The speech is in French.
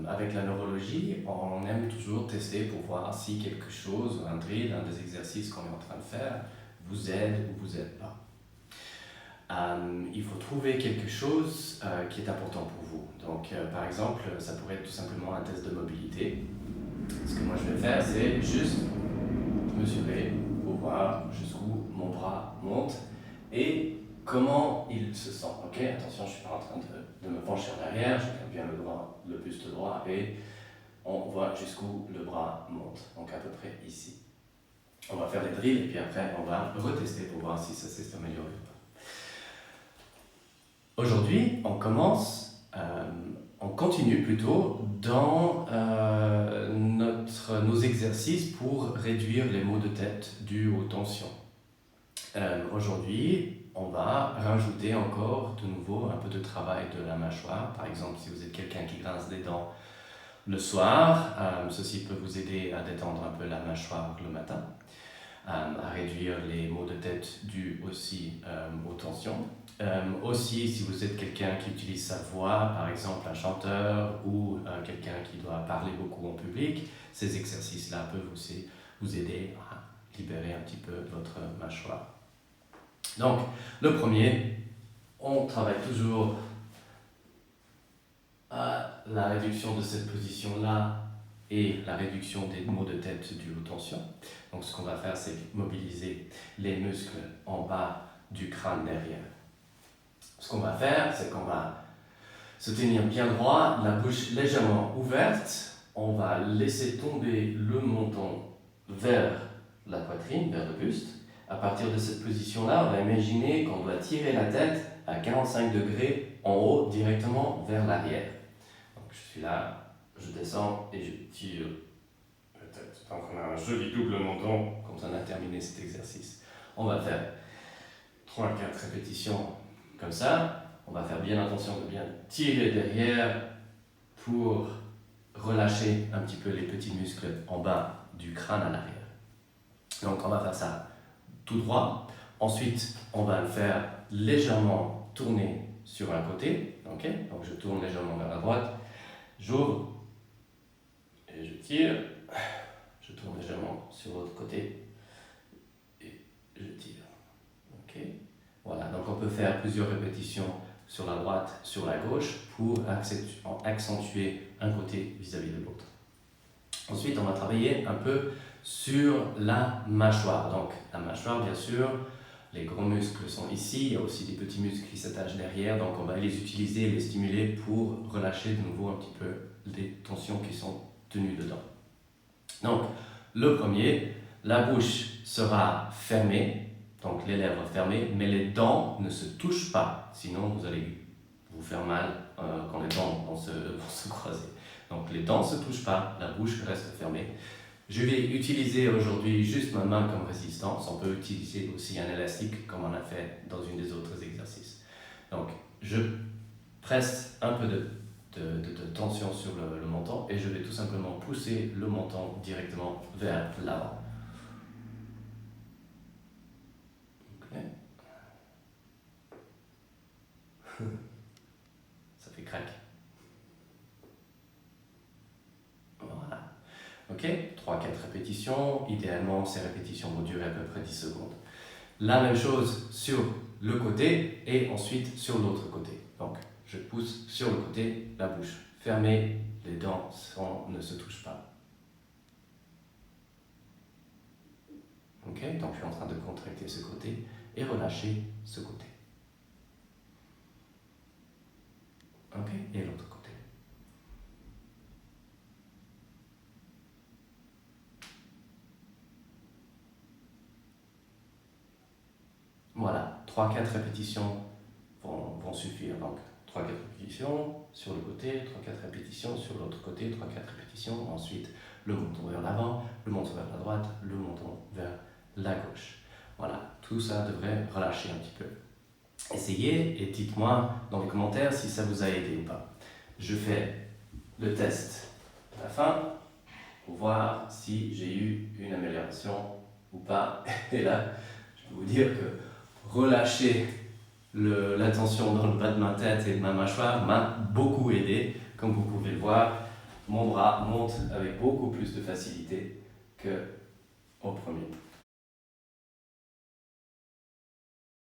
Avec la neurologie, on aime toujours tester pour voir si quelque chose, un drill, un des exercices qu'on est en train de faire, vous aide ou vous aide pas. Il faut trouver quelque chose qui est important pour vous. Donc, par exemple, ça pourrait être tout simplement un test de mobilité. Ce que moi je vais faire, c'est juste mesurer pour voir jusqu'où mon bras monte et comment il se sent. Ok, attention, je ne suis pas en train de me pencher en arrière, je tiens bien le buste droit et on voit jusqu'où le bras monte. Donc à peu près ici. On va faire des drills et puis après on va retester pour voir si ça s'est amélioré ou pas. Aujourd'hui, on continue plutôt dans nos exercices pour réduire les maux de tête dus aux tensions. Aujourd'hui, on va rajouter encore de nouveau un peu de travail de la mâchoire. Par exemple, si vous êtes quelqu'un qui grince des dents le soir, ceci peut vous aider à détendre un peu la mâchoire le matin, à réduire les maux de tête dus aussi aux tensions. Aussi, si vous êtes quelqu'un qui utilise sa voix, par exemple un chanteur ou quelqu'un qui doit parler beaucoup en public, ces exercices-là peuvent aussi vous aider à libérer un petit peu votre mâchoire. Donc, le premier, on travaille toujours à la réduction de cette position-là et la réduction des maux de tête dus aux tensions. Donc, ce qu'on va faire, c'est mobiliser les muscles en bas du crâne derrière. Ce qu'on va faire, c'est qu'on va se tenir bien droit, la bouche légèrement ouverte. On va laisser tomber le menton vers la poitrine, vers le buste. À partir de cette position-là, on va imaginer qu'on doit tirer la tête à 45 degrés en haut, directement vers l'arrière. Donc je suis là, je descends et je tire la tête. Donc on a un joli double menton, comme ça on a terminé cet exercice. On va faire 3-4 répétitions comme ça. On va faire bien attention de bien tirer derrière pour relâcher un petit peu les petits muscles en bas du crâne à l'arrière. Donc on va faire ça tout droit. Ensuite, on va le faire légèrement tourner sur un côté. Okay, donc je tourne légèrement vers la droite, j'ouvre et je tire. Je tourne légèrement sur l'autre côté et je tire. Okay. Voilà, donc on peut faire plusieurs répétitions sur la droite, sur la gauche pour accentuer un côté vis-à-vis de l'autre. Ensuite, on va travailler un peu sur la mâchoire. Donc, la mâchoire, bien sûr, les gros muscles sont ici. Il y a aussi des petits muscles qui s'attachent derrière. Donc, on va les utiliser, les stimuler pour relâcher de nouveau un petit peu les tensions qui sont tenues dedans. Donc, le premier, la bouche sera fermée, donc les lèvres fermées, mais les dents ne se touchent pas. Sinon, vous allez vous faire mal quand les dents vont se croiser. Donc, les dents ne se touchent pas, la bouche reste fermée. Je vais utiliser aujourd'hui juste ma main comme résistance. On peut utiliser aussi un élastique comme on a fait dans une des autres exercices. Donc, je presse un peu de tension sur le menton et je vais tout simplement pousser le menton directement vers l'avant. Okay. Ça fait crack. Voilà. Ok, 3-4 répétitions. Idéalement, ces répétitions vont durer à peu près 10 secondes. La même chose sur le côté et ensuite sur l'autre côté. Donc, je pousse sur le côté, la bouche fermée, les dents ne se touchent pas. Ok, donc je suis en train de contracter ce côté et relâcher ce côté. Ok, et l'autre côté. Voilà, 3-4 répétitions vont suffire. Donc, 3-4 répétitions sur le côté, 3-4 répétitions sur l'autre côté, 3-4 répétitions. Ensuite, le menton vers l'avant, le menton vers la droite, le menton vers la gauche. Voilà, tout ça devrait relâcher un petit peu. Essayez et dites-moi dans les commentaires si ça vous a aidé ou pas. Je fais le test à la fin pour voir si j'ai eu une amélioration ou pas. Et là, je peux vous dire que relâcher la tension dans le bas de ma tête et de ma mâchoire m'a beaucoup aidé. Comme vous pouvez le voir, mon bras monte avec beaucoup plus de facilité que